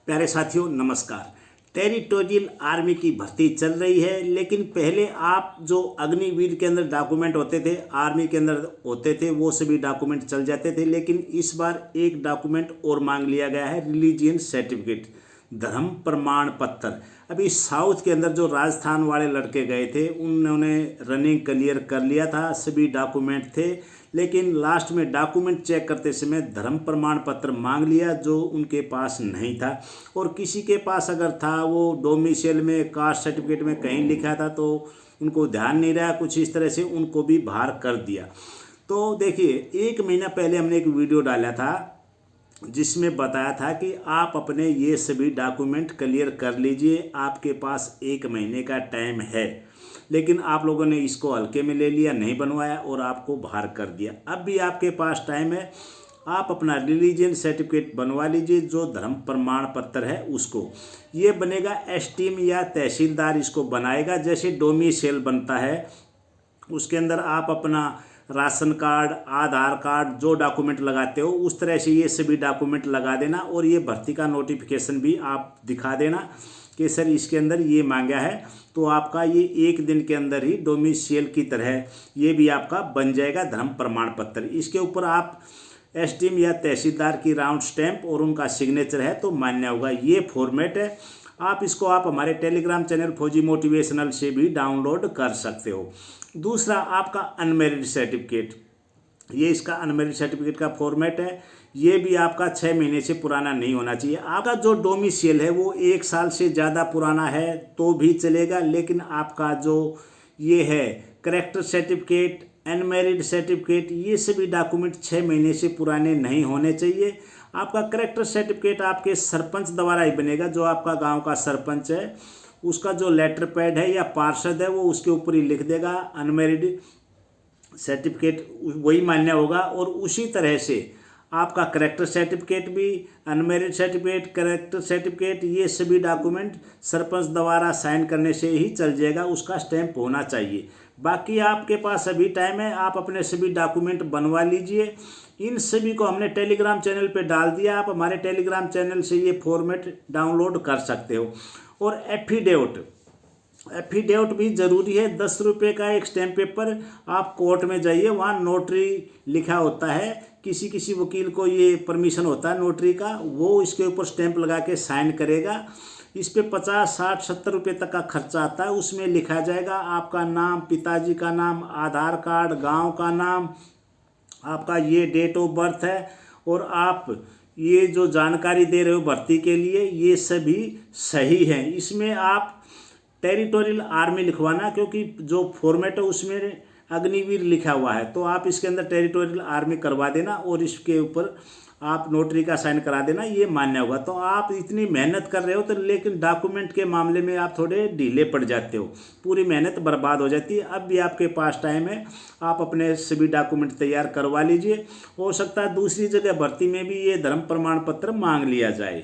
प्यारे साथियों नमस्कार। टेरिटोरियल आर्मी की भर्ती चल रही है, लेकिन पहले आप जो अग्निवीर के अंदर डॉक्यूमेंट होते थे, आर्मी के अंदर होते थे, वो सभी डॉक्यूमेंट चल जाते थे। लेकिन इस बार एक डॉक्यूमेंट और मांग लिया गया है, रिलीजियन सर्टिफिकेट, धर्म प्रमाण पत्र। अभी साउथ के अंदर जो राजस्थान वाले लड़के गए थे, उन्होंने रनिंग क्लियर कर लिया था, सभी डॉक्यूमेंट थे, लेकिन लास्ट में डॉक्यूमेंट चेक करते समय धर्म प्रमाण पत्र मांग लिया जो उनके पास नहीं था। और किसी के पास अगर था, वो डोमिसाइल में, कास्ट सर्टिफिकेट में कहीं लिखा था, तो उनको ध्यान नहीं रहा, कुछ इस तरह से उनको भी बाहर कर दिया। तो देखिए, 1 महीना पहले हमने एक वीडियो डाला था जिसमें बताया था कि आप अपने ये सभी डॉक्यूमेंट क्लियर कर लीजिए, आपके पास 1 महीने का टाइम है। लेकिन आप लोगों ने इसको हल्के में ले लिया, नहीं बनवाया और आपको बाहर कर दिया। अब भी आपके पास टाइम है, आप अपना रिलीजियन सर्टिफिकेट बनवा लीजिए, जो धर्म प्रमाण पत्र है उसको। ये बनेगा एसटीएम या तहसीलदार इसको बनाएगा, जैसे डोमिसाइल बनता है उसके अंदर आप अपना राशन कार्ड, आधार कार्ड, जो डॉक्यूमेंट लगाते हो उस तरह से ये सभी डॉक्यूमेंट लगा देना। और ये भर्ती का नोटिफिकेशन भी आप दिखा देना कि सर इसके अंदर ये मांगा है, तो आपका ये 1 दिन के अंदर ही डोमिसाइल की तरह ये भी आपका बन जाएगा धर्म प्रमाण पत्र। इसके ऊपर आप एसडीएम या तहसीलदार की राउंड स्टैंप और उनका सिग्नेचर है तो मान्य होगा। ये फॉर्मेट है। आप हमारे टेलीग्राम चैनल फौजी मोटिवेशनल से भी डाउनलोड कर सकते हो। दूसरा आपका अनमेरिड सर्टिफिकेट, ये इसका अनमेरिड सर्टिफिकेट का फॉर्मेट है। ये भी आपका 6 महीने से पुराना नहीं होना चाहिए। आपका जो डोमिसाइल है वो 1 साल से ज़्यादा पुराना है तो भी चलेगा, लेकिन आपका जो ये है कैरेक्टर सर्टिफिकेट, अनमेरिड सर्टिफिकेट, ये सभी डॉक्यूमेंट 6 महीने से पुराने नहीं होने चाहिए। आपका कैरेक्टर सर्टिफिकेट आपके सरपंच द्वारा ही बनेगा, जो आपका गांव का सरपंच है उसका जो लेटर पैड है या पार्षद है वो उसके ऊपर ही लिख देगा। अनमेरिड सर्टिफिकेट वही मान्य होगा। और उसी तरह से आपका कैरेक्टर सर्टिफिकेट भी, अनमेरिड सर्टिफिकेट, कैरेक्टर सर्टिफिकेट, ये सभी डॉक्यूमेंट सरपंच द्वारा साइन करने से ही चल जाएगा, उसका स्टैंप होना चाहिए। बाकी आपके पास अभी टाइम है, आप अपने सभी डॉक्यूमेंट बनवा लीजिए। इन सभी को हमने टेलीग्राम चैनल पे डाल दिया, आप हमारे टेलीग्राम चैनल से ये फॉर्मेट डाउनलोड कर सकते हो। और एफिडेविट भी ज़रूरी है। 10 रुपये का एक स्टैम्प पेपर, आप कोर्ट में जाइए, वहाँ नोटरी लिखा होता है, किसी किसी वकील को ये परमिशन होता है नोटरी का, वो इसके ऊपर स्टैंप लगा के साइन करेगा। इस पे 50, 60, 70 रुपये तक का खर्चा आता है। उसमें लिखा जाएगा आपका नाम, पिताजी का नाम, आधार कार्ड, गांव का नाम, आपका ये डेट ऑफ बर्थ है, और आप ये जो जानकारी दे रहे हो भर्ती के लिए ये सभी सही है। इसमें आप टेरिटोरियल आर्मी लिखवाना, क्योंकि जो फॉर्मेट है उसमें अग्निवीर लिखा हुआ है, तो आप इसके अंदर टेरिटोरियल आर्मी करवा देना और इसके ऊपर आप नोटरी का साइन करा देना, ये मान्य होगा। तो आप इतनी मेहनत कर रहे हो, तो लेकिन डॉक्यूमेंट के मामले में आप थोड़े ढीले पड़ जाते हो, पूरी मेहनत बर्बाद हो जाती है। अब भी आपके पास टाइम है, आप अपने सभी डॉक्यूमेंट तैयार करवा लीजिए। हो सकता है दूसरी जगह भर्ती में भी ये धर्म प्रमाण पत्र मांग लिया जाए।